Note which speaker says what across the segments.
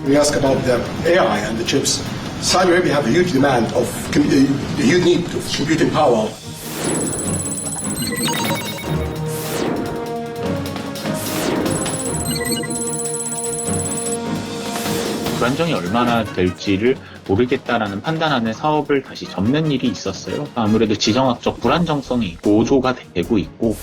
Speaker 1: We ask about the AI and the chips. Saudi Arabia have a huge demand of, a huge need of computing power.
Speaker 2: 불안정이 얼마나 될지를 모르겠다라는 판단하는 사업을 다시 접는 일이 있었어요. 아무래도 지정학적 불안정성이 고조가 되고 있고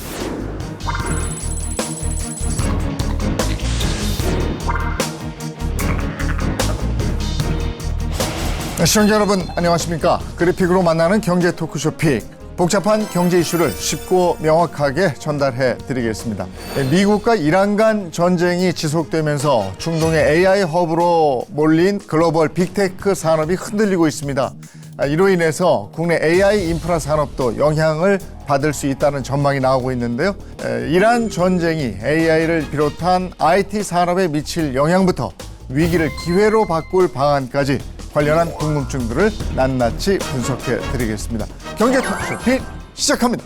Speaker 3: 시청자 여러분 안녕하십니까. 그래픽으로 만나는 경제 토크쇼 픽. 복잡한 경제 이슈를 쉽고 명확하게 전달해 드리겠습니다. 미국과 이란 간 전쟁이 지속되면서 중동의 AI 허브로 몰린 글로벌 빅테크 산업이 흔들리고 있습니다. 이로 인해서 국내 AI 인프라 산업도 영향을 받을 수 있다는 전망이 나오고 있는데요. 이란 전쟁이 AI를 비롯한 IT 산업에 미칠 영향부터 위기를 기회로 바꿀 방안까지 관련한 궁금증들을 낱낱이 분석해 드리겠습니다. 경제 토크쇼 픽 시작합니다.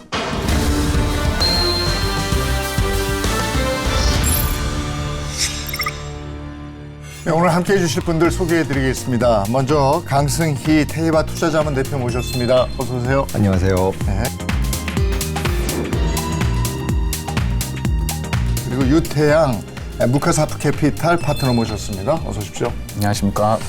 Speaker 3: 네, 오늘 함께해 주실 분들 소개해 드리겠습니다. 먼저 강승희 테이바 투자자문 대표 모셨습니다. 어서 오세요.
Speaker 4: 안녕하세요.
Speaker 3: 네. 그리고 유태양 무카사프 캐피탈 파트너 모셨습니다. 어서 오십시오.
Speaker 5: 안녕하십니까.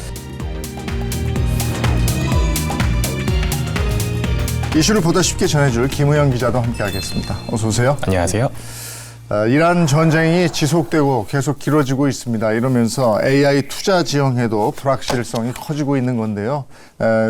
Speaker 3: 이슈를 보다 쉽게 전해줄 김우영 기자도 함께하겠습니다. 어서 오세요.
Speaker 5: 안녕하세요.
Speaker 3: 이란 전쟁이 지속되고 계속 길어지고 있습니다. 이러면서 AI 투자 지형에도 불확실성이 커지고 있는 건데요.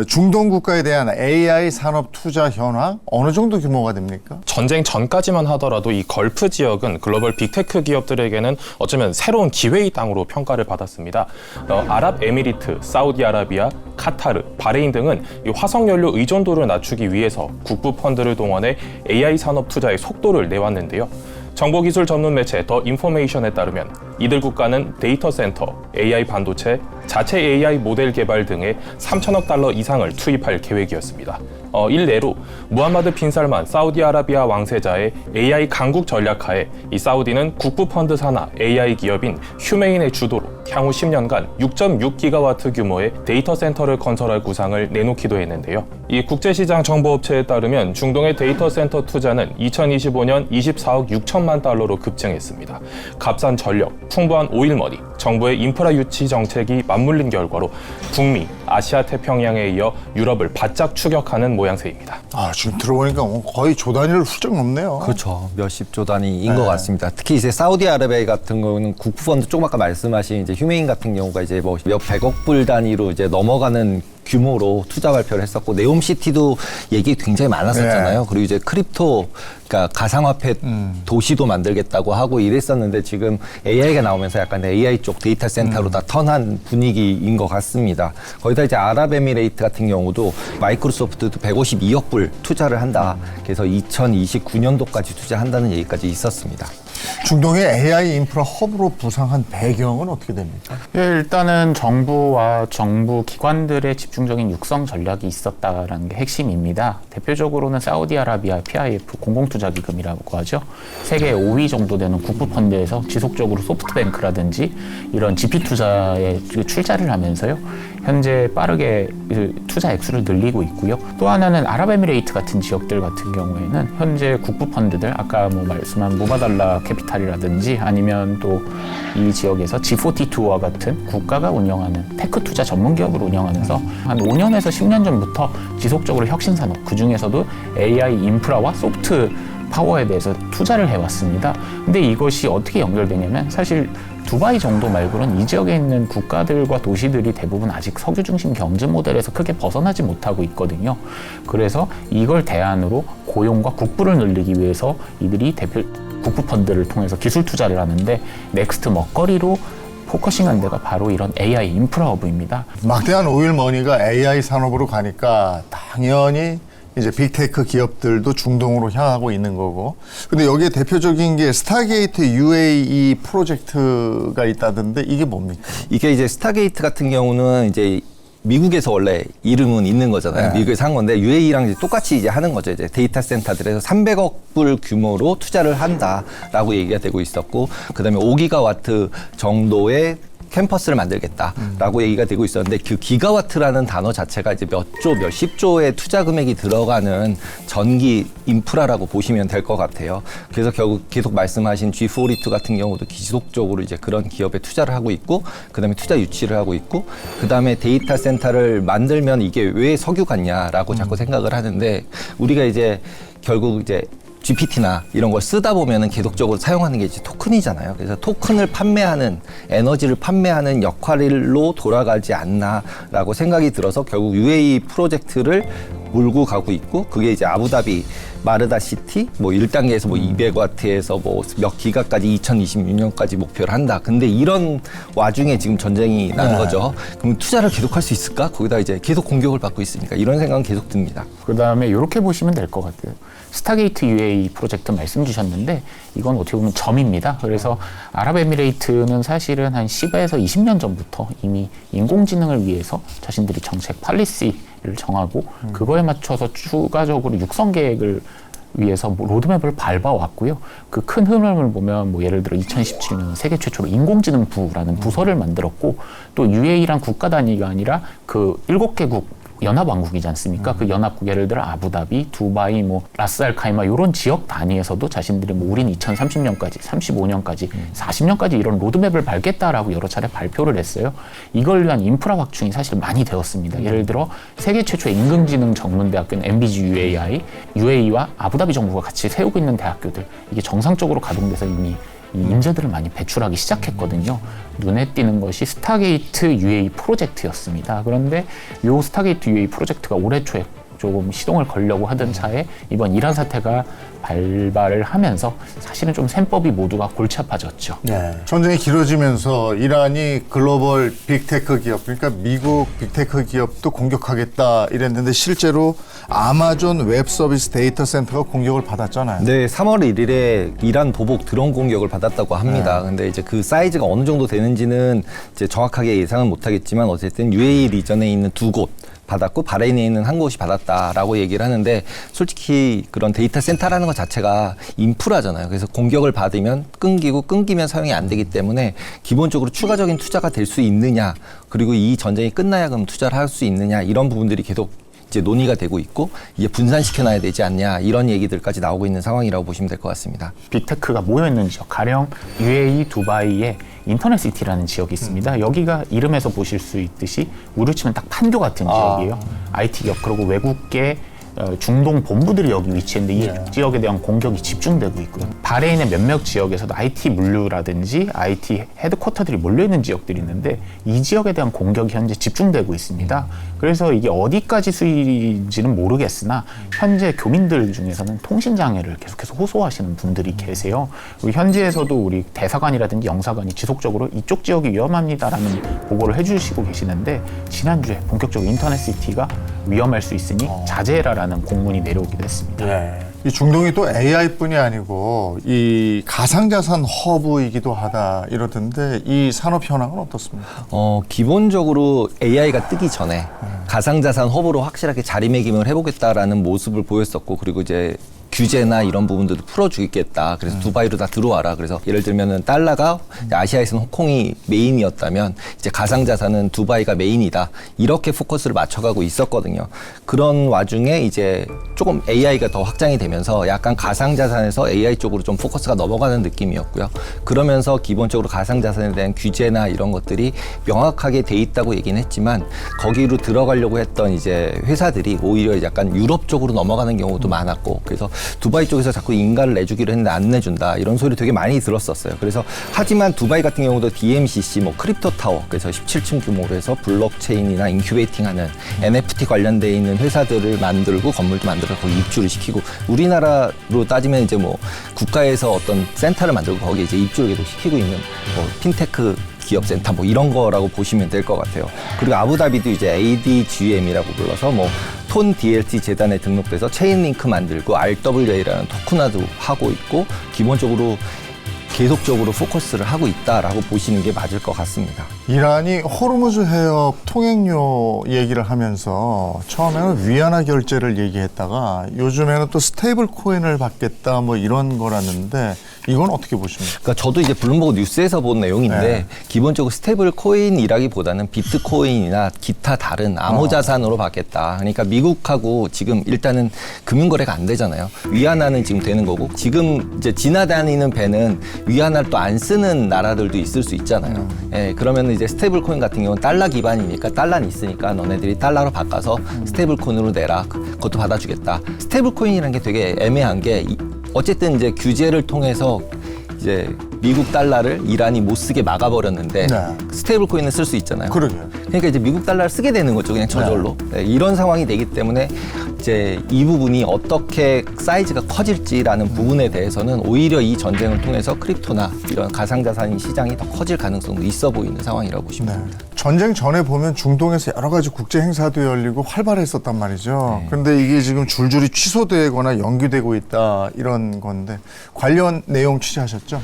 Speaker 3: 중동 국가에 대한 AI 산업 투자 현황 어느 정도 규모가 됩니까?
Speaker 5: 전쟁 전까지만 하더라도 이 걸프 지역은 글로벌 빅테크 기업들에게는 어쩌면 새로운 기회의 땅으로 평가를 받았습니다. 아랍에미리트, 사우디아라비아, 카타르, 바레인 등은 이 화석연료 의존도를 낮추기 위해서 국부 펀드를 동원해 AI 산업 투자의 속도를 내왔는데요. 정보기술 전문 매체 더 인포메이션에 따르면 이들 국가는 데이터 센터, AI 반도체, 자체 AI 모델 개발 등에 3천억 달러 이상을 투입할 계획이었습니다. 일례로 무함마드 빈 살만 사우디아라비아 왕세자의 AI 강국 전략하에 이 사우디는 국부펀드 산하 AI 기업인 휴메인의 주도로 향후 10년간 6.6기가와트 규모의 데이터 센터를 건설할 구상을 내놓기도 했는데요. 이 국제시장 정보업체에 따르면 중동의 데이터 센터 투자는 2025년 24억 6천만 달러로 급증했습니다. 값싼 전력, 풍부한 오일머니, 정부의 인프라 유치 정책이 맞물린 결과로 북미, 아시아 태평양에 이어 유럽을 바짝 추격하는 모양새입니다.
Speaker 3: 지금 들어보니까 거의 조 단위를 훌쩍 넘네요.
Speaker 4: 그렇죠. 몇십 조 단위인 것 같습니다. 특히 이제 사우디아라비아 같은 경우는 국부펀드 조금 아까 말씀하신 이제 휴메인 같은 경우가 이제 뭐 몇 백억 불 단위로 이제 넘어가는 규모로 투자 발표를 했었고 네옴시티도 얘기 굉장히 많았었잖아요.
Speaker 3: 네.
Speaker 4: 그리고 이제 크립토, 그러니까 가상화폐 도시도 만들겠다고 하고 이랬었는데 지금 AI가 나오면서 약간 AI 쪽 데이터 센터로 다 턴한 분위기인 것 같습니다. 거기다 이제 아랍에미레이트 같은 경우도 마이크로소프트도 152억 불 투자를 한다. 그래서 2029년도까지 투자한다는 얘기까지 있었습니다.
Speaker 3: 중동의 AI 인프라 허브로 부상한 배경은 어떻게 됩니까?
Speaker 2: 예, 일단은 정부와 정부 기관들의 집중적인 육성 전략이 있었다라는 게 핵심입니다. 대표적으로는 사우디아라비아 PIF 공공투자기금이라고 하죠. 세계 5위 정도 되는 국부펀드에서 지속적으로 소프트뱅크라든지 이런 GP 투자에 출자를 하면서요. 현재 빠르게 투자 액수를 늘리고 있고요. 또 하나는 아랍에미레이트 같은 지역들 같은 경우에는 현재 국부펀드들 아까 뭐 말씀한 무바달라 캐피탈이라든지 아니면 또 이 지역에서 G42와 같은 국가가 운영하는 테크 투자 전문 기업을 운영하면서 한 5년에서 10년 전부터 지속적으로 혁신산업 그중에서도 AI 인프라와 소프트 파워에 대해서 투자를 해왔습니다. 근데 이것이 어떻게 연결되냐면 사실 두바이 정도 말고는 이 지역에 있는 국가들과 도시들이 대부분 아직 석유 중심 경제 모델에서 크게 벗어나지 못하고 있거든요. 그래서 이걸 대안으로 고용과 국부를 늘리기 위해서 이들이 국부 펀드를 통해서 기술 투자를 하는데 넥스트 먹거리로 포커싱한 데가 바로 이런 AI 인프라 허브입니다.
Speaker 3: 막대한 오일머니가 AI 산업으로 가니까 당연히 이제 빅테크 기업들도 중동으로 향하고 있는 거고. 근데 여기에 대표적인 게 스타게이트 UAE 프로젝트가 있다던데 이게 뭡니까?
Speaker 4: 이게 이제 스타게이트 같은 경우는 이제 미국에서 원래 이름은 있는 거잖아요.
Speaker 3: 네.
Speaker 4: 미국에서 한 건데 UAE랑 이제 똑같이 이제 하는 거죠. 이제 데이터 센터들에서 300억 불 규모로 투자를 한다라고 얘기가 되고 있었고, 그다음에 5기가와트 정도의 캠퍼스를 만들겠다라고 얘기가 되고 있었는데 그 기가와트라는 단어 자체가 이제 몇십 조의 투자 금액이 들어가는 전기 인프라라고 보시면 될 것 같아요. 그래서 결국 계속 말씀하신 G4리투 같은 경우도 지속적으로 이제 그런 기업에 투자를 하고 있고, 그다음에 투자 유치를 하고 있고, 그다음에 데이터 센터를 만들면 이게 왜 석유 같냐라고 자꾸 생각을 하는데, 우리가 이제 결국 이제 GPT나 이런 걸 쓰다 보면은 계속적으로 사용하는 게 이제 토큰이잖아요. 그래서 토큰을 판매하는, 에너지를 판매하는 역할로 돌아가지 않나라고 생각이 들어서 결국 UAE 프로젝트를 몰고 가고 있고, 그게 이제 아부다비 마르다 시티 뭐 1단계에서 뭐 200와트에서 뭐 몇 기가까지 2026년까지 목표를 한다. 근데 이런 와중에 지금 전쟁이 난 거죠. 그럼 투자를 계속할 수 있을까? 거기다 이제 계속 공격을 받고 있으니까 이런 생각은 계속 듭니다.
Speaker 2: 그다음에 이렇게 보시면 될 것 같아요. 스타게이트 UAE 프로젝트 말씀 주셨는데 이건 어떻게 보면 점입니다. 그래서 아랍에미레이트는 사실은 한 10에서 20년 전부터 이미 인공지능을 위해서 자신들이 정책 팔리시를 정하고 그거에 맞춰서 추가적으로 육성 계획을 위해서 로드맵을 밟아왔고요. 그 큰 흐름을 보면 뭐 예를 들어 2017년 세계 최초로 인공지능부라는 부서를 만들었고, 또 UAE란 국가 단위가 아니라 그 7개국 연합왕국이지 않습니까? 그 연합국 예를 들어 아부다비, 두바이, 뭐 라스알카이마 이런 지역 단위에서도 자신들이 뭐 우린 2030년까지, 35년까지, 40년까지 이런 로드맵을 밟겠다라고 여러 차례 발표를 했어요. 이걸 위한 인프라 확충이 사실 많이 되었습니다. 예를 들어 세계 최초의 인공지능 전문대학교는 MBG UAI, UAE와 아부다비 정부가 같이 세우고 있는 대학교들, 이게 정상적으로 가동돼서 이미 이 인재들을 많이 배출하기 시작했거든요. 눈에 띄는 것이 스타게이트 UAE 프로젝트였습니다. 그런데 이 스타게이트 UAE 프로젝트가 올해 초에 조금 시동을 걸려고 하던 차에 이번 이란 사태가 발발을 하면서 사실은 좀 셈법이 모두가 골치 아파졌죠.
Speaker 3: 전쟁이 길어지면서 이란이 글로벌 빅테크 기업, 그러니까 미국 빅테크 기업도 공격하겠다 이랬는데 실제로 아마존 웹 서비스 데이터 센터가 공격을 받았잖아요.
Speaker 4: 네, 3월 1일에 이란 보복 드론 공격을 받았다고 합니다. 근데 이제 그 사이즈가 어느 정도 되는지는 이제 정확하게 예상은 못하겠지만 어쨌든 UAE 리전에 있는 2곳 받았고 바레인에 있는 한 곳이 받았다라고 얘기를 하는데, 솔직히 그런 데이터 센터라는 것 자체가 인프라잖아요. 그래서 공격을 받으면 끊기고 끊기면 사용이 안 되기 때문에 기본적으로 추가적인 투자가 될 수 있느냐, 그리고 이 전쟁이 끝나야 그럼 투자를 할 수 있느냐, 이런 부분들이 계속 이제 논의가 되고 있고, 이게 분산시켜놔야 되지 않냐, 이런 얘기들까지 나오고 있는 상황이라고 보시면 될 것 같습니다.
Speaker 2: 빅테크가 모여있는 지역, 가령 UAE 두바이에 인터넷시티라는 지역이 있습니다. 여기가 이름에서 보실 수 있듯이 우리로 치면 딱 판교 같은 지역이에요. IT 기업, 그리고 외국계 중동 본부들이 여기 위치했는데 이 지역에 대한 공격이 집중되고 있고요. 바레인의 몇몇 지역에서도 IT 물류라든지 IT 헤드쿼터들이 몰려있는 지역들이 있는데 이 지역에 대한 공격이 현재 집중되고 있습니다. 그래서 이게 어디까지 수위인지는 모르겠으나 현재 교민들 중에서는 통신장애를 계속해서 호소하시는 분들이 계세요. 그리고 현지에서도 우리 대사관이라든지 영사관이 지속적으로 이쪽 지역이 위험합니다라는 보고를 해주시고 계시는데, 지난주에 본격적으로 인터넷시티가 위험할 수 있으니 자제해라라는 공문이 내려오기도 했습니다.
Speaker 3: 이 중동이 또 AI뿐이 아니고 이 가상자산 허브이기도 하다 이러던데 이 산업 현황은 어떻습니까?
Speaker 4: 기본적으로 AI가 뜨기 전에 가상자산 허브로 확실하게 자리매김을 해보겠다라는 모습을 보였었고, 그리고 이제 규제나 이런 부분들도 풀어주겠다. 그래서 두바이로 다 들어와라. 그래서 예를 들면은 달러가 아시아에서는 홍콩이 메인이었다면 이제 가상자산은 두바이가 메인이다. 이렇게 포커스를 맞춰가고 있었거든요. 그런 와중에 이제 조금 AI가 더 확장이 되면서 약간 가상자산에서 AI 쪽으로 좀 포커스가 넘어가는 느낌이었고요. 그러면서 기본적으로 가상자산에 대한 규제나 이런 것들이 명확하게 돼 있다고 얘기는 했지만, 거기로 들어가려고 했던 이제 회사들이 오히려 약간 유럽 쪽으로 넘어가는 경우도 많았고, 그래서 두바이 쪽에서 자꾸 인가를 내주기로 했는데 안 내준다, 이런 소리 되게 많이 들었었어요. 그래서 하지만 두바이 같은 경우도 DMCC, 뭐 크립토 타워, 그래서 17층 규모로 해서 블록체인이나 인큐베이팅하는 NFT 관련돼 있는 회사들을 만들고 건물도 만들어서 거기 입주를 시키고, 우리나라로 따지면 이제 뭐 국가에서 어떤 센터를 만들고 거기에 이제 입주를 계속 시키고 있는 뭐 핀테크 기업센터 뭐 이런 거라고 보시면 될 것 같아요. 그리고 아부다비도 이제 ADGM이라고 불러서 뭐 톤 DLT 재단에 등록돼서 체인링크 만들고 RWA라는 토큰화도 하고 있고, 기본적으로 계속적으로 포커스를 하고 있다라고 보시는 게 맞을 것 같습니다.
Speaker 3: 이란이 호르무즈 해협 통행료 얘기를 하면서 처음에는 위안화 결제를 얘기했다가 요즘에는 또 스테이블 코인을 받겠다 뭐 이런 거라는데, 이건 어떻게 보십니까?
Speaker 4: 그러니까 저도 이제 블룸버그 뉴스에서 본 내용인데
Speaker 3: 네.
Speaker 4: 기본적으로 스테이블 코인이라기보다는 비트코인이나 기타 다른 암호 자산으로 받겠다. 그러니까 미국하고 지금 일단은 금융거래가 안 되잖아요. 위안화는 지금 되는 거고 지금 이제 지나다니는 배는 위안화를 또 안 쓰는 나라들도 있을 수 있잖아요. 예, 그러면 이제 스테이블 코인 같은 경우는 달러 기반이니까 달러는 있으니까 너네들이 달러로 바꿔서 스테이블 코인으로 내라. 그것도 받아주겠다. 스테이블 코인이라는 게 되게 애매한 게 어쨌든 이제 규제를 통해서 이제 미국 달러를 이란이 못 쓰게 막아버렸는데
Speaker 3: 네.
Speaker 4: 스테이블 코인은 쓸 수 있잖아요.
Speaker 3: 그러게요.
Speaker 4: 그러니까 이제 미국 달러를 쓰게 되는 거죠, 그냥 저절로. 네, 이런 상황이 되기 때문에 이제 이 부분이 어떻게 사이즈가 커질지라는 부분에 대해서는 오히려 이 전쟁을 통해서 크립토나 이런 가상자산 시장이 더 커질 가능성도 있어 보이는 상황이라고 보시면 됩니다.
Speaker 3: 전쟁 전에 보면 중동에서 여러 가지 국제 행사도 열리고 활발했었단 말이죠. 그런데 이게 지금 줄줄이 취소되거나 연기되고 있다 이런 건데 관련 내용 취재하셨죠?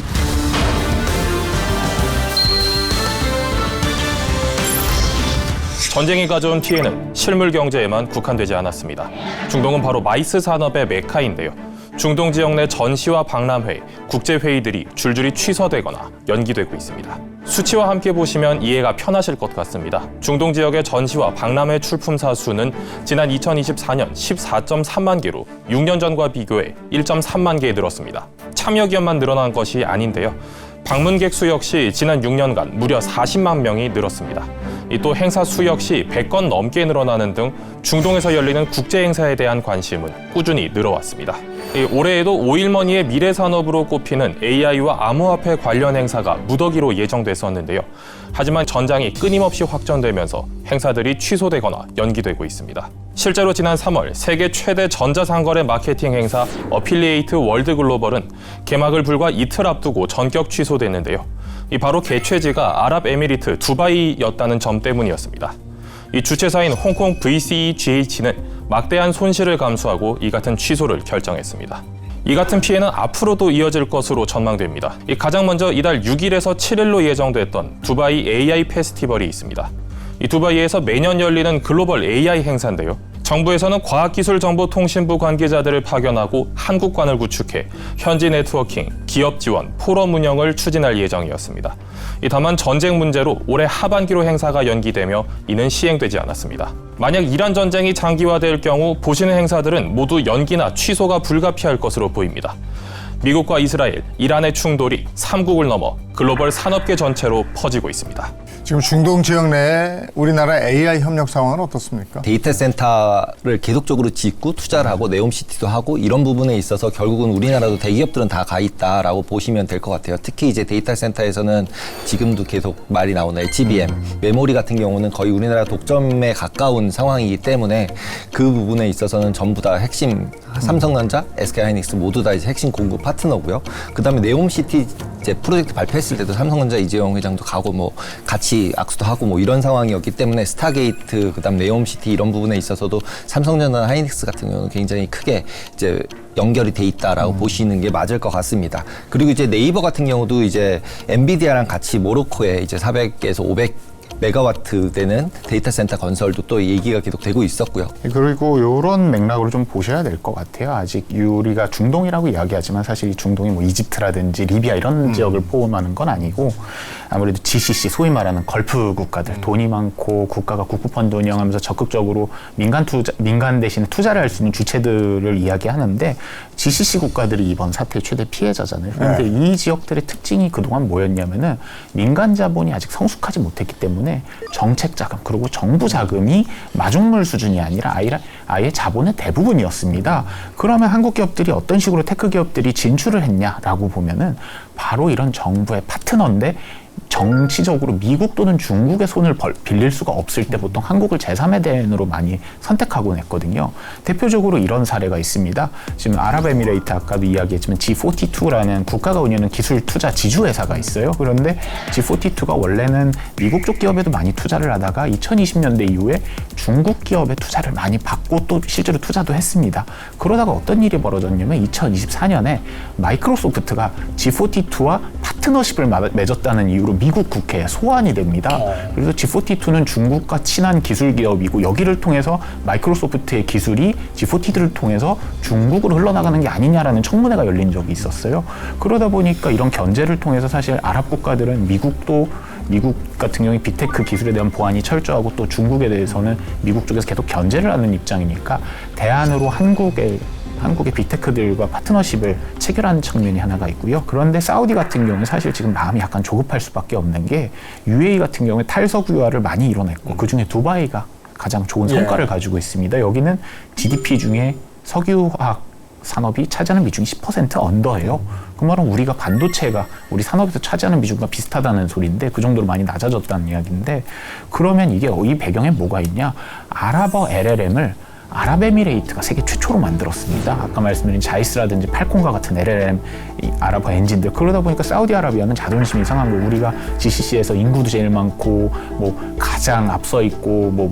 Speaker 5: 전쟁이 가져온 피해는 실물 경제에만 국한되지 않았습니다. 중동은 바로 마이스 산업의 메카인데요. 중동 지역 내 전시와 박람회, 국제회의들이 줄줄이 취소되거나 연기되고 있습니다. 수치와 함께 보시면 이해가 편하실 것 같습니다. 중동 지역의 전시와 박람회 출품사 수는 지난 2024년 14.3만 개로 6년 전과 비교해 1.3만 개에 늘었습니다. 참여 기업만 늘어난 것이 아닌데요. 방문객 수 역시 지난 6년간 무려 40만 명이 늘었습니다. 또 행사 수 역시 100건 넘게 늘어나는 등 중동에서 열리는 국제 행사에 대한 관심은 꾸준히 늘어왔습니다. 올해에도 오일머니의 미래 산업으로 꼽히는 AI와 암호화폐 관련 행사가 무더기로 예정됐었는데요. 하지만 전장이 끊임없이 확전되면서 행사들이 취소되거나 연기되고 있습니다. 실제로 지난 3월 세계 최대 전자상거래 마케팅 행사 어필리에이트 월드 글로벌은 개막을 불과 이틀 앞두고 전격 취소됐는데요. 바로 개최지가 아랍에미리트 두바이였다는 점 때문이었습니다. 이 주최사인 홍콩 VCEGH는 막대한 손실을 감수하고 이 같은 취소를 결정했습니다. 이 같은 피해는 앞으로도 이어질 것으로 전망됩니다. 가장 먼저 이달 6일에서 7일로 예정됐던 두바이 AI 페스티벌이 있습니다. 이 두바이에서 매년 열리는 글로벌 AI 행사인데요. 정부에서는 과학기술정보통신부 관계자들을 파견하고 한국관을 구축해 현지 네트워킹, 기업 지원, 포럼 운영을 추진할 예정이었습니다. 다만 전쟁 문제로 올해 하반기로 행사가 연기되며 이는 시행되지 않았습니다. 만약 이란 전쟁이 장기화될 경우 보시는 행사들은 모두 연기나 취소가 불가피할 것으로 보입니다. 미국과 이스라엘, 이란의 충돌이 3국을 넘어 글로벌 산업계 전체로 퍼지고 있습니다.
Speaker 3: 지금 중동 지역 내 우리나라 AI 협력 상황은 어떻습니까?
Speaker 4: 데이터 센터를 계속적으로 짓고 투자를 하고 네옴시티도 하고 이런 부분에 있어서 결국은 우리나라도 대기업들은 다 가 있다라고 보시면 될 것 같아요. 특히 이제 데이터 센터에서는 지금도 계속 말이 나오는 HBM, 메모리 같은 경우는 거의 우리나라 독점에 가까운 상황이기 때문에 그 부분에 있어서는 전부 다 핵심 삼성전자, SK하이닉스 모두 다 이제 핵심 공급 파트너고요. 그다음에 네옴시티 이제 프로젝트 발표했을 때도 삼성전자 이재용 회장도 가고 뭐 같이 악수도 하고 뭐 이런 상황이었기 때문에 스타게이트 그다음 네옴시티 이런 부분에 있어서도 삼성전자, 하이닉스 같은 경우는 굉장히 크게 이제 연결이 돼 있다라고 보시는 게 맞을 것 같습니다. 그리고 이제 네이버 같은 경우도 이제 엔비디아랑 같이 모로코에 이제 400에서 500 메가와트 되는 데이터 센터 건설도 또 얘기가 계속 되고 있었고요.
Speaker 2: 그리고 이런 맥락으로 좀 보셔야 될 것 같아요. 아직 우리가 중동이라고 이야기하지만 사실 이 중동이 뭐 이집트라든지 리비아 이런 지역을 포함하는 건 아니고 아무래도 GCC 소위 말하는 걸프 국가들 돈이 많고 국가가 국부펀드 운영하면서 적극적으로 민간 대신에 투자를 할 수 있는 주체들을 이야기하는데 GCC 국가들이 이번 사태의 최대 피해자잖아요. 그런데 이 지역들의 특징이 그동안 뭐였냐면은 민간 자본이 아직 성숙하지 못했기 때문에 정책 자금 그리고 정부 자금이 마중물 수준이 아니라 아예 자본의 대부분이었습니다. 그러면 한국 기업들이 어떤 식으로 테크 기업들이 진출을 했냐라고 보면은 바로 이런 정부의 파트너인데 정치적으로 미국 또는 중국의 손을 빌릴 수가 없을 때 보통 한국을 제3의 대안으로 많이 선택하곤 했거든요. 대표적으로 이런 사례가 있습니다. 지금 아랍에미레이트 아까도 이야기했지만 G42라는 국가가 운영하는 기술 투자 지주회사가 있어요. 그런데 G42가 원래는 미국 쪽 기업에도 많이 투자를 하다가 2020년대 이후에 중국 기업에 투자를 많이 받고 또 실제로 투자도 했습니다. 그러다가 어떤 일이 벌어졌냐면 2024년에 마이크로소프트가 G42와 파트너십을 맺었다는 이유로 최종적으로 미국 국회에 소환이 됩니다. 그래서 G42는 중국과 친한 기술 기업이고 여기를 통해서 마이크로소프트의 기술이 G42를 통해서 중국으로 흘러나가는 게 아니냐라는 청문회가 열린 적이 있었어요. 그러다 보니까 이런 견제를 통해서 사실 아랍 국가들은 미국 같은 경우에 빅테크 기술에 대한 보안이 철저하고 또 중국에 대해서는 미국 쪽에서 계속 견제를 하는 입장이니까 대안으로 한국의 빅테크들과 파트너십을 체결하는 측면이 하나가 있고요. 그런데 사우디 같은 경우는 사실 지금 마음이 약간 조급할 수밖에 없는 게 UAE 같은 경우에 탈석유화를 많이 이뤄냈고 그중에 두바이가 가장 좋은 성과를 가지고 있습니다. 여기는 GDP 중에 석유화학 산업이 차지하는 비중이 10% 언더예요. 그 말은 우리가 반도체가 우리 산업에서 차지하는 비중과 비슷하다는 소리인데 그 정도로 많이 낮아졌다는 이야기인데 그러면 이게 이 배경에 뭐가 있냐? 아랍어 LLM을 아랍에미레이트가 세계 최초로 만들었습니다. 아까 말씀드린 자이스라든지 팔콘과 같은 LLM 아랍어 엔진들. 그러다 보니까 사우디아라비아는 자존심이 상한 거. 우리가 GCC에서 인구도 제일 많고 뭐 가장 앞서 있고 뭐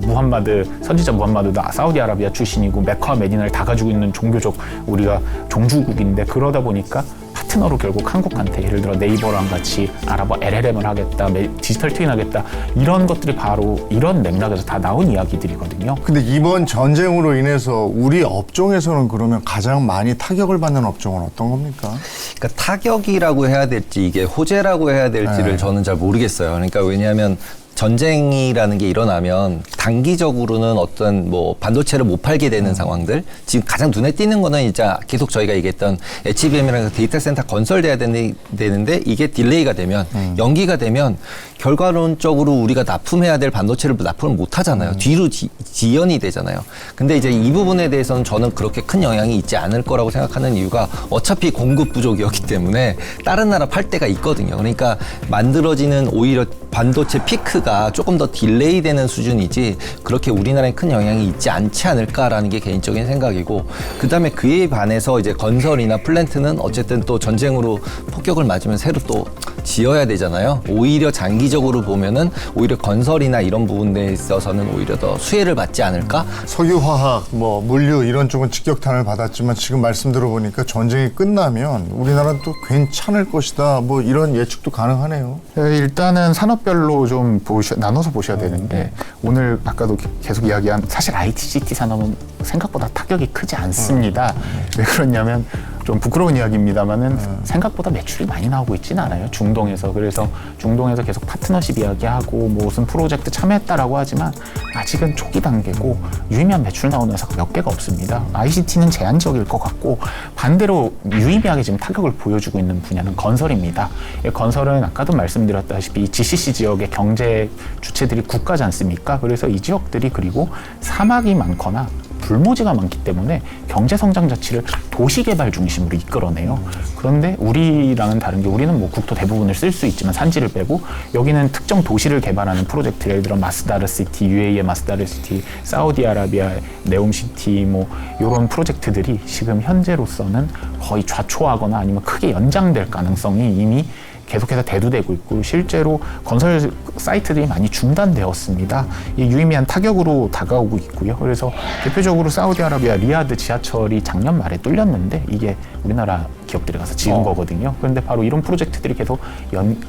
Speaker 2: 선지자 무함마드도 사우디아라비아 출신이고 메카와 메디나를 다 가지고 있는 종교적 우리가 종주국인데 그러다 보니까 파트너로 결국 한국한테 예를 들어 네이버랑 같이 아랍어 LLM을 하겠다, 디지털 트윈 하겠다 이런 것들이 바로 이런 맥락에서 다 나온 이야기들이거든요.
Speaker 3: 근데 이번 전쟁으로 인해서 우리 업종에서는 그러면 가장 많이 타격을 받는 업종은 어떤 겁니까?
Speaker 4: 그러니까 타격이라고 해야 될지 이게 호재라고 해야 될지를 저는 잘 모르겠어요. 그러니까 왜냐하면 전쟁이라는 게 일어나면 단기적으로는 어떤 뭐 반도체를 못 팔게 되는 상황들 지금 가장 눈에 띄는 거는 이제 계속 저희가 얘기했던 HBM이라는 데이터 센터 건설돼야 되는데 이게 딜레이가 되면 연기가 되면 결과론적으로 우리가 납품해야 될 반도체를 납품을 못 하잖아요. 뒤로 지연이 되잖아요. 근데 이제 이 부분에 대해서는 저는 그렇게 큰 영향이 있지 않을 거라고 생각하는 이유가 어차피 공급 부족이었기 때문에 다른 나라 팔 때가 있거든요. 그러니까 만들어지는 오히려 반도체 피크가 조금 더 딜레이 되는 수준이지 그렇게 우리나라에 큰 영향이 있지 않지 않을까라는 게 개인적인 생각이고 그다음에 그에 반해서 이제 건설이나 플랜트는 어쨌든 또 전쟁으로 폭격을 맞으면 새로 또 지어야 되잖아요. 오히려 장기적으로 보면은 오히려 건설이나 이런 부분에 있어서는 오히려 더 수혜를 받지 않을까?
Speaker 3: 석유화학, 뭐 물류 이런 쪽은 직격탄을 받았지만 지금 말씀 들어보니까 전쟁이 끝나면 우리나라는 또 괜찮을 것이다. 뭐 이런 예측도 가능하네요.
Speaker 2: 일단은 산업별로 좀 나눠서 보셔야 되는데 오늘 아까도 계속 이야기한 사실 ICT 산업은 생각보다 타격이 크지 않습니다. 왜 그러냐면 좀 부끄러운 이야기입니다만은 생각보다 매출이 많이 나오고 있지는 않아요. 중동에서. 그래서 중동에서 계속 파트너십 이야기하고 뭐 무슨 프로젝트 참여했다라고 하지만 아직은 초기 단계고 유의미한 매출 나오는 회사가 몇 개가 없습니다. ICT는 제한적일 것 같고 반대로 유의미하게 지금 타격을 보여주고 있는 분야는 건설입니다. 건설은 아까도 말씀드렸다시피 GCC 지역의 경제 주체들이 국가지 않습니까? 그래서 이 지역들이 그리고 사막이 많거나 불모지가 많기 때문에 경제 성장 자체를 도시개발 중심으로 이끌어내요. 그런데 우리랑은 다른 게 우리는 뭐 국토 대부분을 쓸 수 있지만 산지를 빼고 여기는 특정 도시를 개발하는 프로젝트 예를 들어 마스다르 시티, UAE의 마스다르 시티, 사우디아라비아의 네옴 시티 뭐 이런 프로젝트들이 지금 현재로서는 거의 좌초하거나 아니면 크게 연장될 가능성이 이미 계속해서 대두되고 있고 실제로 건설 사이트들이 많이 중단되었습니다. 이 유의미한 타격으로 다가오고 있고요. 그래서 대표적으로 사우디아라비아 리야드 지하철이 작년 말에 뚫렸는데 이게 우리나라 기업들이 가서 지은 거거든요. 그런데 바로 이런 프로젝트들이 계속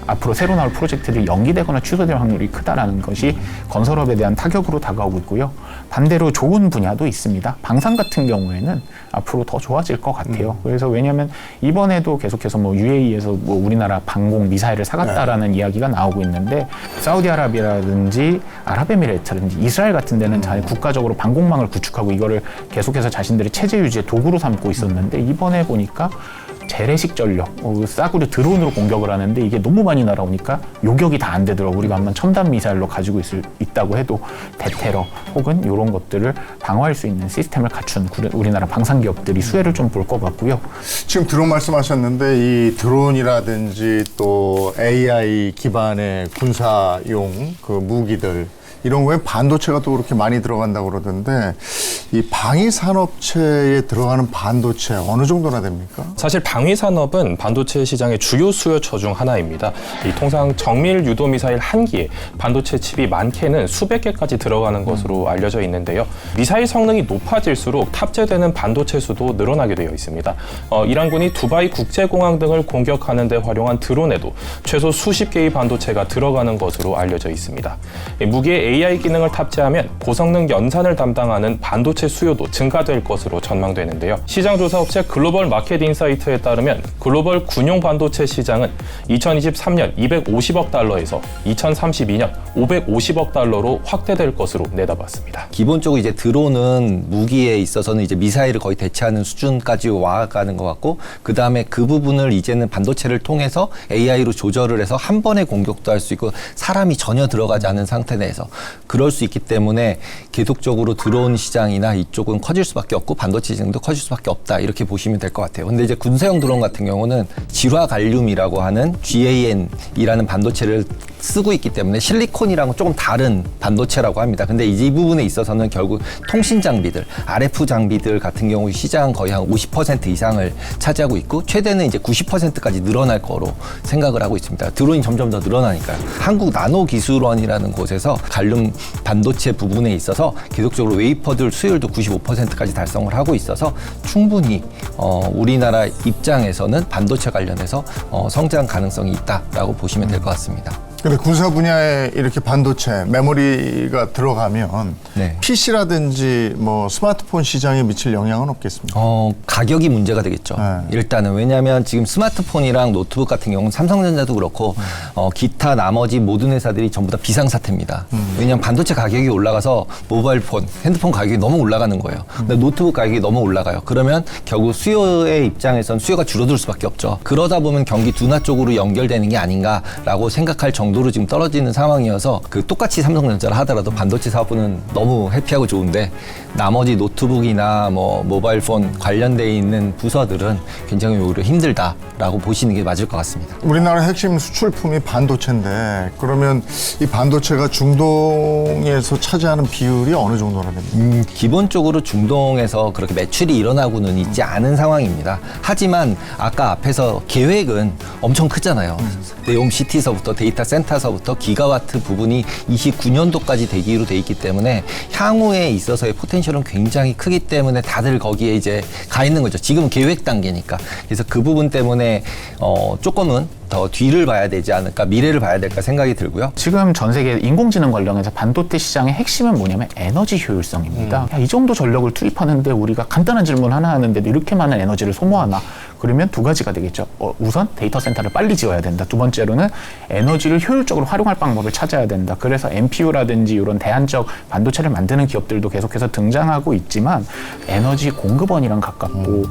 Speaker 2: 앞으로 새로 나올 프로젝트들이 연기되거나 취소될 확률이 크다라는 것이 건설업에 대한 타격으로 다가오고 있고요. 반대로 좋은 분야도 있습니다. 방산 같은 경우에는 앞으로 더 좋아질 것 같아요. 그래서 왜냐하면 이번에도 계속해서 뭐 UAE에서 뭐 우리나라 방공 미사일을 사갔다라는 이야기가 나오고 있는데 사우디아라비아라든지 아랍에미레이트라든지 이스라엘 같은 데는 자기 국가적으로 방공망을 구축하고 이거를 계속해서 자신들의 체제 유지의 도구로 삼고 있었는데 이번에 보니까 재래식 전력, 싸구려 드론으로 공격을 하는데 이게 너무 많이 날아오니까 요격이 다 안 되더라고. 우리가 한번 첨단 미사일로 가지고 있다고 해도 대테러 혹은 이런 것들을 방어할 수 있는 시스템을 갖춘 우리나라 방산 기업들이 수혜를 좀 볼 것 같고요.
Speaker 3: 지금 드론 말씀하셨는데 이 드론이라든지 또 AI 기반의 군사용 그 무기들 이런 거에 반도체가 또 그렇게 많이 들어간다고 그러던데 이 방위 산업체에 들어가는 반도체 어느 정도나 됩니까?
Speaker 5: 사실 방위 산업은 반도체 시장의 주요 수요처 중 하나입니다. 이 통상 정밀 유도 미사일 한 기에 반도체 칩이 많게는 수백 개까지 들어가는 것으로 알려져 있는데요. 미사일 성능이 높아질수록 탑재되는 반도체 수도 늘어나게 되어 있습니다. 이란군이 두바이 국제공항 등을 공격하는 데 활용한 드론에도 최소 수십 개의 반도체가 들어가는 것으로 알려져 있습니다. 무기에 AI 기능을 탑재하면 고성능 연산을 담당하는 반도체 수요도 증가될 것으로 전망되는데요. 시장조사 업체 글로벌 마켓 인사이트에 따르면 글로벌 군용 반도체 시장은 2023년 250억 달러에서 2032년 550억 달러로 확대될 것으로 내다봤습니다.
Speaker 4: 기본적으로 이제 드론은 무기에 있어서는 이제 미사일을 거의 대체하는 수준까지 와가는 것 같고, 그 다음에 그 부분을 이제는 반도체를 통해서 AI로 조절을 해서 한 번에 공격도 할 수 있고 사람이 전혀 들어가지 않은 상태 내에서 그럴 수 있기 때문에 계속적으로 드론 시장이나 이쪽은 커질 수밖에 없고 반도체 시장도 커질 수밖에 없다, 이렇게 보시면 될 것 같아요. 근데 이제 군사용 드론 같은 경우는 질화갈륨이라고 하는 GaN이라는 반도체를 쓰고 있기 때문에 실리콘이랑은 조금 다른 반도체라고 합니다. 근데 이 부분에 있어서는 결국 통신 장비들, RF 장비들 같은 경우 시장 거의 한 50% 이상을 차지하고 있고 최대는 이제 90%까지 늘어날 거로 생각을 하고 있습니다. 드론이 점점 더 늘어나니까요. 한국 나노기술원이라는 곳에서 갈륨 반도체 부분에 있어서 계속적으로 웨이퍼들 수율도 95%까지 달성을 하고 있어서 충분히 우리나라 입장에서는 반도체 관련해서 성장 가능성이 있다라고 보시면 될 것 같습니다.
Speaker 3: 근데 군사 분야에 이렇게 반도체, 메모리가 들어가면
Speaker 4: 네.
Speaker 3: PC라든지 뭐 스마트폰 시장에 미칠 영향은 없겠습니까?
Speaker 4: 가격이 문제가 되겠죠.
Speaker 3: 네.
Speaker 4: 일단은 왜냐하면 지금 스마트폰이랑 노트북 같은 경우는 삼성전자도 그렇고 기타 나머지 모든 회사들이 전부 다 비상사태입니다. 왜냐하면 반도체 가격이 올라가서 모바일폰, 핸드폰 가격이 너무 올라가는 거예요. 근데 노트북 가격이 너무 올라가요. 그러면 결국 수요의 입장에선 수요가 줄어들 수밖에 없죠. 그러다 보면 경기 둔화 쪽으로 연결되는 게 아닌가라고 생각할 정도로 지금 떨어지는 상황이어서 그 똑같이 삼성전자를 하더라도 반도체 사업은 너무 해피하고 좋은데 나머지 노트북이나 뭐 모바일폰 관련돼 있는 부서들은 굉장히 오히려 힘들다라고 보시는 게 맞을 것 같습니다.
Speaker 3: 우리나라 핵심 수출품이 반도체인데 그러면 이 반도체가 중동에서 차지하는 비율이 어느 정도나 됩니까?
Speaker 4: 기본적으로 중동에서 그렇게 매출이 일어나고는 있지 않은 상황입니다. 하지만 아까 앞에서 계획은 엄청 크잖아요. 네옴시티서부터 데이터 센터서부터 기가와트 부분이 29년도까지 되기로 돼 있기 때문에 향후에 있어서의 포텐셜은 굉장히 크기 때문에 다들 거기에 이제 가 있는 거죠. 지금은 계획 단계니까. 그래서 그 부분 때문에 조금은 더 뒤를 봐야 되지 않을까, 미래를 봐야 될까 생각이 들고요.
Speaker 2: 지금 전 세계 인공지능 관련해서 반도체 시장의 핵심은 뭐냐면 에너지 효율성입니다. 야, 이 정도 전력을 투입하는데 우리가 간단한 질문 하나 하는데도 이렇게 많은 에너지를 소모하나? 그러면 두 가지가 되겠죠. 우선 데이터 센터를 빨리 지어야 된다. 두 번째로는 에너지를 효율적으로 활용할 방법을 찾아야 된다. 그래서 NPU라든지 이런 대안적 반도체를 만드는 기업들도 계속해서 등장하고 있지만 에너지 공급원이랑 가깝고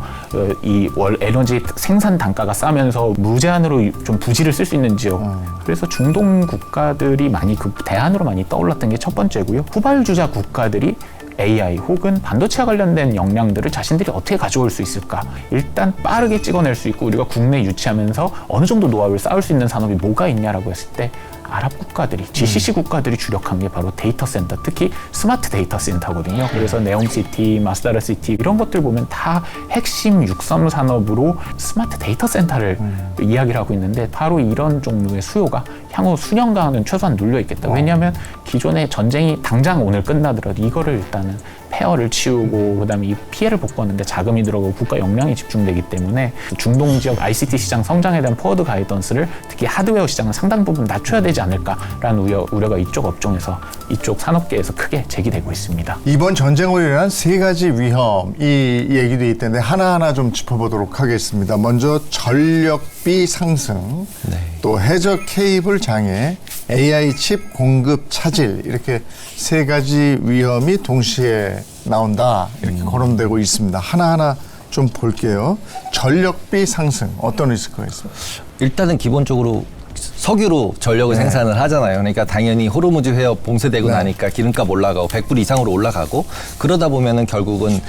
Speaker 2: 이 에너지 생산 단가가 싸면서 무제한으로 좀 부지를 쓸 수 있는 지역. 그래서 중동 국가들이 많이 그 대안으로 많이 떠올랐던 게 첫 번째고요. 후발주자 국가들이 AI 혹은 반도체와 관련된 역량들을 자신들이 어떻게 가져올 수 있을까? 일단 빠르게 찍어낼 수 있고 우리가 국내에 유치하면서 어느 정도 노하우를 쌓을 수 있는 산업이 뭐가 있냐라고 했을 때 아랍 국가들이, GCC 국가들이 주력한 게 바로 데이터 센터, 특히 스마트 데이터 센터거든요. 그래서 네옴시티, 마스다라시티 이런 것들 보면 다 핵심 육성 산업으로 스마트 데이터 센터를 이야기를 하고 있는데 바로 이런 종류의 수요가 향후 수년간은 최소한 눌려 있겠다. 왜냐하면 기존의 전쟁이 당장 오늘 끝나더라도 이거를 일단은 폐허를 치우고 그다음에 이 피해를 복구하는데 자금이 들어가고 국가 역량이 집중되기 때문에 중동 지역 ICT 시장 성장에 대한 포워드 가이던스를 특히 하드웨어 시장은 상당 부분 낮춰야 되지 않을까라는 우려가 이쪽 업종에서 이쪽 산업계에서 크게 제기되고 있습니다.
Speaker 3: 이번 전쟁으로 인한 세 가지 위험 이 얘기도 있던데 하나하나 좀 짚어보도록 하겠습니다. 먼저 전력비 상승,
Speaker 4: 네.
Speaker 3: 또 해저 케이블 장애, AI 칩 공급 차질 이렇게 세 가지 위험이 동시에 나온다 이렇게 거론되고 있습니다. 하나하나 좀 볼게요. 전력비 상승 어떤 리스크가 있습니까?
Speaker 4: 일단은 기본적으로 석유로 전력을 생산을 하잖아요. 그러니까 당연히 호르무즈 해협 봉쇄되고 나니까 기름값 올라가고 100불 이상으로 올라가고 그러다 보면은 결국은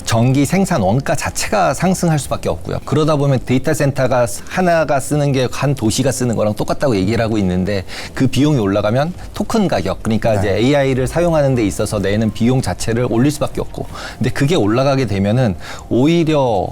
Speaker 4: 전기 생산 원가 자체가 상승할 수밖에 없고요. 그러다 보면 데이터 센터가 하나가 쓰는 게 한 도시가 쓰는 거랑 똑같다고 얘기를 하고 있는데 그 비용이 올라가면 토큰 가격, 그러니까 이제 AI를 사용하는 데 있어서 내는 비용 자체를 올릴 수밖에 없고, 근데 그게 올라가게 되면은 오히려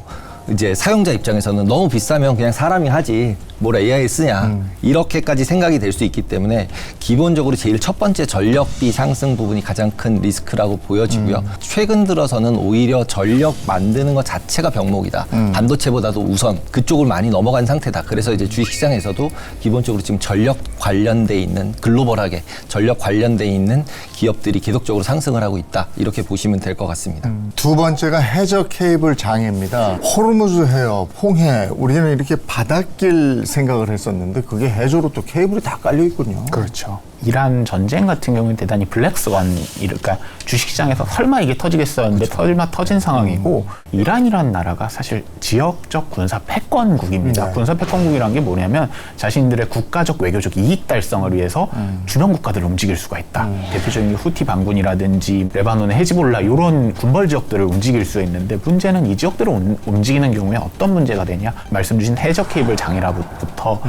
Speaker 4: 이제 사용자 입장에서는 너무 비싸면 그냥 사람이 하지 뭘 AI 쓰냐 이렇게까지 생각이 될 수 있기 때문에 기본적으로 제일 첫 번째 전력비 상승 부분이 가장 큰 리스크라고 보여지고요. 최근 들어서는 오히려 전력 만드는 것 자체가 병목이다. 반도체보다도 우선 그쪽을 많이 넘어간 상태다. 그래서 이제 주식시장에서도 기본적으로 지금 전력 관련돼 있는, 글로벌하게 전력 관련돼 있는 기업들이 계속적으로 상승을 하고 있다. 이렇게 보시면 될 것 같습니다.
Speaker 3: 두 번째가 해저 케이블 장애입니다. 호르무즈 해협, 홍해, 우리는 이렇게 바닷길 생각을 했었는데 그게 해저로 또 케이블이 다 깔려 있군요.
Speaker 2: 그렇죠. 이란 전쟁 같은 경우는 대단히 블랙스완, 그러니까 주식시장에서 설마 이게 터지겠어 했는데 설마 터진 상황이고, 이란이라는 나라가 사실 지역적 군사 패권국입니다. 군사 패권국이라는 게 뭐냐면 자신들의 국가적 외교적 이익 달성을 위해서 주변 국가들을 움직일 수가 있다. 대표적인 게 후티 반군이라든지 레바논의 헤즈볼라 이런 군벌 지역들을 움직일 수 있는데, 문제는 이 지역들을 움직이는 경우에 어떤 문제가 되냐, 말씀 주신 해저 케이블 장애라부터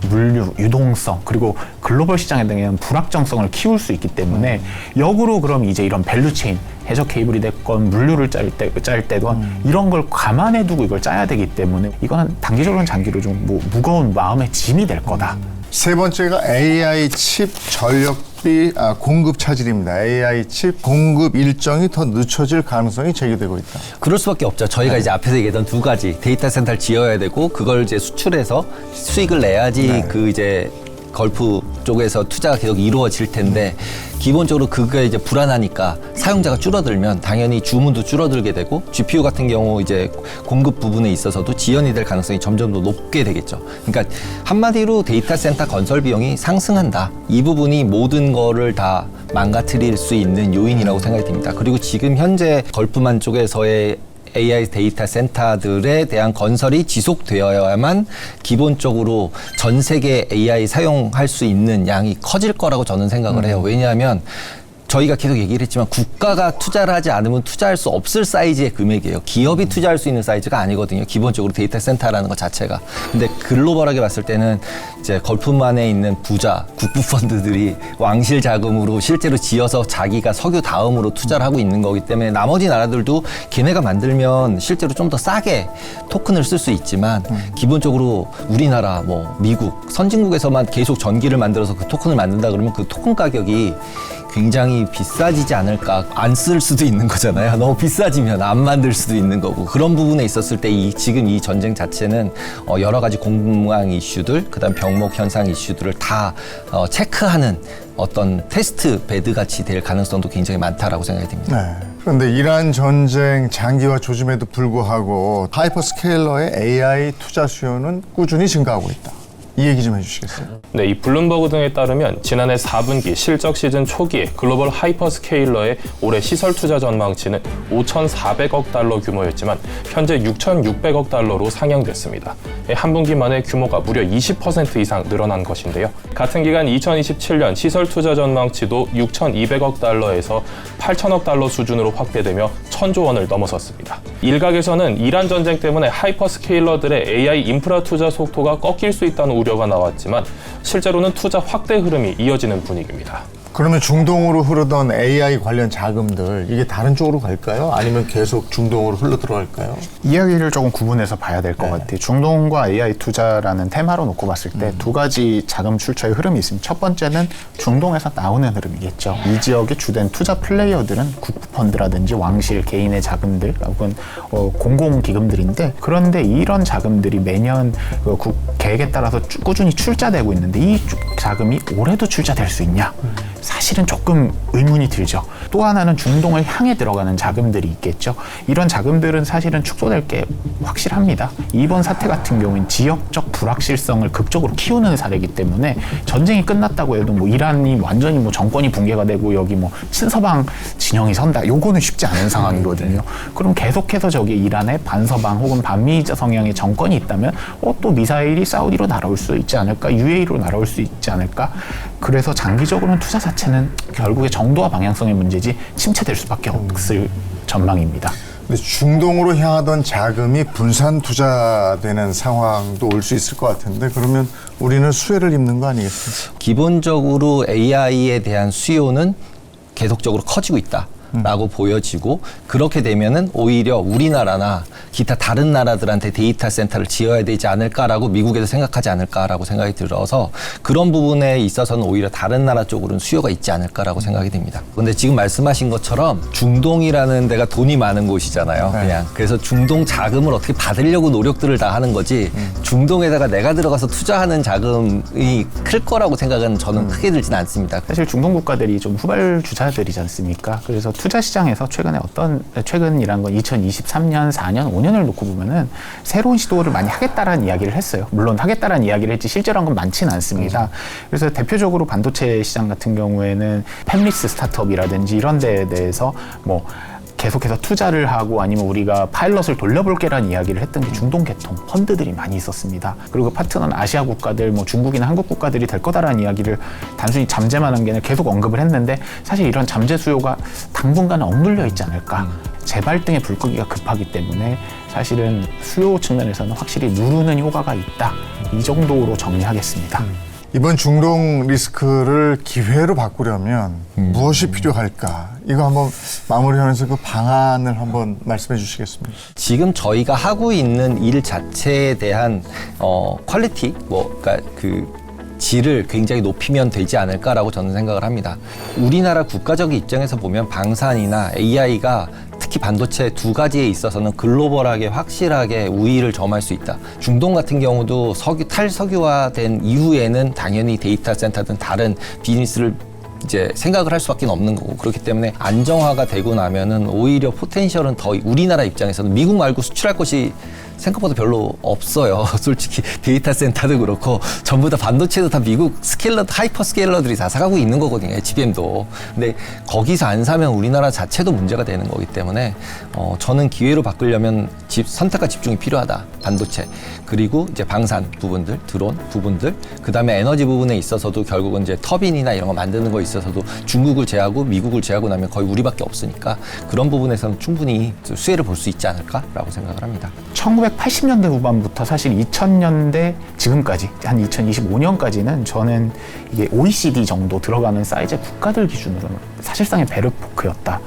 Speaker 2: 물류, 유동성, 그리고 글로벌 시장에 대한 불확정성을 키울 수 있기 때문에 역으로 그럼 이제 이런 밸류체인, 해저 케이블이 됐건 물류를 짤 때도 이런 걸 감안해 두고 이걸 짜야 되기 때문에 이거는 단기적으로는 장기로 좀 무거운 마음의 짐이 될 거다.
Speaker 3: 세 번째가 AI 칩 전력비 공급 차질입니다. AI 칩 공급 일정이 더 늦춰질 가능성이 제기되고 있다.
Speaker 4: 그럴 수밖에 없죠. 저희가 이제 앞에서 얘기했던 두 가지, 데이터 센터를 지어야 되고 그걸 이제 수출해서 수익을 내야지 그 이제 걸프 쪽에서 투자가 계속 이루어질 텐데, 기본적으로 그게 이제 불안하니까 사용자가 줄어들면 당연히 주문도 줄어들게 되고, GPU 같은 경우 이제 공급 부분에 있어서도 지연이 될 가능성이 점점 더 높게 되겠죠. 그러니까 한마디로 데이터 센터 건설 비용이 상승한다. 이 부분이 모든 거를 다 망가뜨릴 수 있는 요인이라고 생각이 듭니다. 그리고 지금 현재 걸프만 쪽에서의 AI 데이터 센터들에 대한 건설이 지속되어야만 기본적으로 전 세계 AI 사용할 수 있는 양이 커질 거라고 저는 생각을 해요. 왜냐하면 저희가 계속 얘기를 했지만 국가가 투자를 하지 않으면 투자할 수 없을 사이즈의 금액이에요. 기업이 투자할 수 있는 사이즈가 아니거든요. 기본적으로 데이터 센터라는 것 자체가. 근데 글로벌하게 봤을 때는 이제 걸프만에 있는 부자, 국부 펀드들이 왕실 자금으로 실제로 지어서 자기가 석유 다음으로 투자를 하고 있는 거기 때문에 나머지 나라들도 걔네가 만들면 실제로 좀 더 싸게 토큰을 쓸 수 있지만 기본적으로 우리나라, 뭐 미국, 선진국에서만 계속 전기를 만들어서 그 토큰을 만든다 그러면 그 토큰 가격이 굉장히 비싸지지 않을까. 안 쓸 수도 있는 거잖아요. 너무 비싸지면 안 만들 수도 있는 거고. 그런 부분에 있었을 때 지금 이 전쟁 자체는 여러 가지 공급망 이슈들, 그다음 병목 현상 이슈들을 다 체크하는 어떤 테스트 베드 같이 될 가능성도 굉장히 많다라고 생각이 듭니다.
Speaker 3: 네. 그런데 이란 전쟁 장기화 조짐에도 불구하고 하이퍼스케일러의 AI 투자 수요는 꾸준히 증가하고 있다. 이 얘기 좀 해주시겠어요?
Speaker 5: 네, 이 블룸버그 등에 따르면 지난해 4분기 실적 시즌 초기에 글로벌 하이퍼스케일러의 올해 시설 투자 전망치는 5,400억 달러 규모였지만 현재 6,600억 달러로 상향됐습니다. 한 분기 만에 규모가 무려 20% 이상 늘어난 것인데요. 같은 기간 2027년 시설 투자 전망치도 6,200억 달러에서 8,000억 달러 수준으로 확대되며 1,000조 원을 넘어섰습니다. 일각에서는 이란 전쟁 때문에 하이퍼스케일러들의 AI 인프라 투자 속도가 꺾일 수 있다는 우려가 나왔지만 실제로는 투자 확대 흐름이 이어지는 분위기입니다.
Speaker 3: 그러면 중동으로 흐르던 AI 관련 자금들 이게 다른 쪽으로 갈까요? 아니면 계속 중동으로 흘러 들어갈까요?
Speaker 2: 이야기를 조금 구분해서 봐야 될 것 같아요. 중동과 AI 투자라는 테마로 놓고 봤을 때 두 가지 자금 출처의 흐름이 있습니다. 첫 번째는 중동에서 나오는 흐름이겠죠. 이 지역의 주된 투자 플레이어들은 국부펀드라든지 왕실 개인의 자금들 혹은 공공기금들인데, 그런데 이런 자금들이 매년 계획에 따라서 꾸준히 출자되고 있는데 이 자금이 올해도 출자될 수 있냐? 사실은 조금 의문이 들죠. 또 하나는 중동을 향해 들어가는 자금들이 있겠죠. 이런 자금들은 사실은 축소될 게 확실합니다. 이번 사태 같은 경우는 지역적 불확실성을 극적으로 키우는 사례이기 때문에 전쟁이 끝났다고 해도 뭐 이란이 완전히 뭐 정권이 붕괴가 되고 여기 뭐 친서방 진영이 선다, 요거는 쉽지 않은 상황이거든요. 그럼 계속해서 저기 이란의 반서방 혹은 반미 성향의 정권이 있다면 또 미사일이 사우디로 날아올 수 있지 않을까, UAE로 날아올 수 있지 않을까. 그래서 장기적으로는 투자 자체는 결국에 정도와 방향성의 문제지 침체될 수밖에 없을 전망입니다.
Speaker 3: 근데 중동으로 향하던 자금이 분산 투자되는 상황도 올 수 있을 것 같은데 그러면 우리는 수혜를 입는 거 아니겠습니까?
Speaker 4: 기본적으로 AI에 대한 수요는 계속적으로 커지고 있다라고 보여지고 그렇게 되면은 오히려 우리나라나 기타 다른 나라들한테 데이터 센터를 지어야 되지 않을까라고 미국에서 생각하지 않을까라고 생각이 들어서 그런 부분에 있어서는 오히려 다른 나라 쪽으로는 수요가 있지 않을까라고 생각이 됩니다. 근데 지금 말씀하신 것처럼 중동이라는 데가 돈이 많은 곳이잖아요. 그냥 그래서 중동 자금을 어떻게 받으려고 노력들을 다 하는 거지 중동에다가 내가 들어가서 투자하는 자금이 클 거라고 생각은 저는 크게 들지는 않습니다.
Speaker 2: 사실 중동 국가들이 좀 후발주자들이지 않습니까? 그래서 투자 시장에서 최근이란 건 2023년, 4년, 5년을 놓고 보면은 새로운 시도를 많이 하겠다라는 이야기를 했어요. 물론 하겠다라는 이야기를 했지 실제로 한 건 많지는 않습니다. 그래서 대표적으로 반도체 시장 같은 경우에는 팹리스 스타트업이라든지 이런 데에 대해서 뭐 계속해서 투자를 하고 아니면 우리가 파일럿을 돌려볼게라는 이야기를 했던 게 중동 계통 펀드들이 많이 있었습니다. 그리고 파트너는 아시아 국가들, 뭐 중국이나 한국 국가들이 될 거다라는 이야기를 단순히 잠재만 한 게 아니라 계속 언급을 했는데 사실 이런 잠재 수요가 당분간은 억눌려 있지 않을까. 재발등의 불끄기가 급하기 때문에 사실은 수요 측면에서는 확실히 누르는 효과가 있다. 이 정도로 정리하겠습니다.
Speaker 3: 이번 중동 리스크를 기회로 바꾸려면 무엇이 필요할까? 이거 한번 마무리하면서 그 방안을 한번 말씀해 주시겠습니까?
Speaker 4: 지금 저희가 하고 있는 일 자체에 대한 퀄리티, 그러니까 그 질을 굉장히 높이면 되지 않을까라고 저는 생각을 합니다. 우리나라 국가적 입장에서 보면 방산이나 AI가 특히 반도체 두 가지에 있어서는 글로벌하게 확실하게 우위를 점할 수 있다. 중동 같은 경우도 탈석유화된 이후에는 당연히 데이터 센터 등 다른 비즈니스를 이제 생각을 할 수밖에 없는 거고 그렇기 때문에 안정화가 되고 나면은 오히려 포텐셜은 더 우리나라 입장에서는 미국 말고 수출할 곳이 생각보다 별로 없어요. 솔직히 데이터 센터도 그렇고 전부 다 반도체도 다 미국 하이퍼 스케일러들이 다 사가고 있는 거거든요. HBM도. 근데 거기서 안 사면 우리나라 자체도 문제가 되는 거기 때문에 저는 기회로 바꾸려면 선택과 집중이 필요하다. 반도체. 그리고 이제 방산 부분들, 드론 부분들, 그다음에 에너지 부분에 있어서도 결국은 이제 터빈이나 이런 거 만드는 거 있어서도 중국을 제하고 미국을 제하고 나면 거의 우리밖에 없으니까 그런 부분에서는 충분히 수혜를 볼 수 있지 않을까라고 생각을 합니다.
Speaker 2: 1980년대 후반부터 사실 2000년대 지금까지 한 2025년까지는 저는 이게 OECD 정도 들어가는 사이즈의 국가들 기준으로는 사실상의 베르포크였다.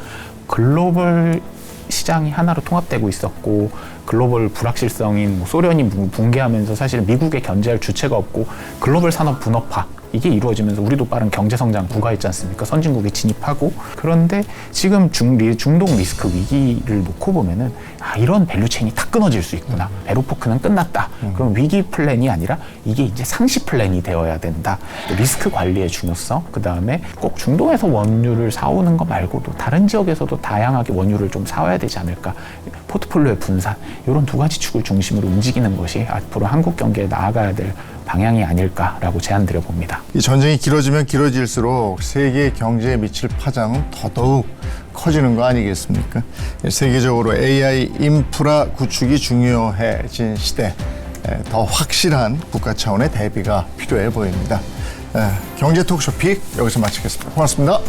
Speaker 2: 글로벌 시장이 하나로 통합되고 있었고 글로벌 불확실성인 뭐 소련이 붕괴하면서 사실 미국에 견제할 주체가 없고 글로벌 산업 분업화 이게 이루어지면서 우리도 빠른 경제성장 부과했지 않습니까? 선진국에 진입하고 그런데 지금 중동 리스크 위기를 놓고 보면은 이런 밸류체인이 다 끊어질 수 있구나. 베르포크는 끝났다. 그럼 위기 플랜이 아니라 이게 이제 상시 플랜이 되어야 된다. 리스크 관리의 중요성, 그 다음에 꼭 중동에서 원유를 사오는 거 말고도 다른 지역에서도 다양하게 원유를 좀 사와야 되지 않을까. 포트폴리오의 분산, 이런 두 가지 축을 중심으로 움직이는 것이 앞으로 한국 경제에 나아가야 될 방향이 아닐까라고 제안드려 봅니다.
Speaker 3: 이 전쟁이 길어지면 길어질수록 세계 경제에 미칠 파장은 더더욱 커지는 거 아니겠습니까? 세계적으로 AI 인프라 구축이 중요해진 시대, 더 확실한 국가 차원의 대비가 필요해 보입니다. 경제 토크쇼 픽 여기서 마치겠습니다. 고맙습니다.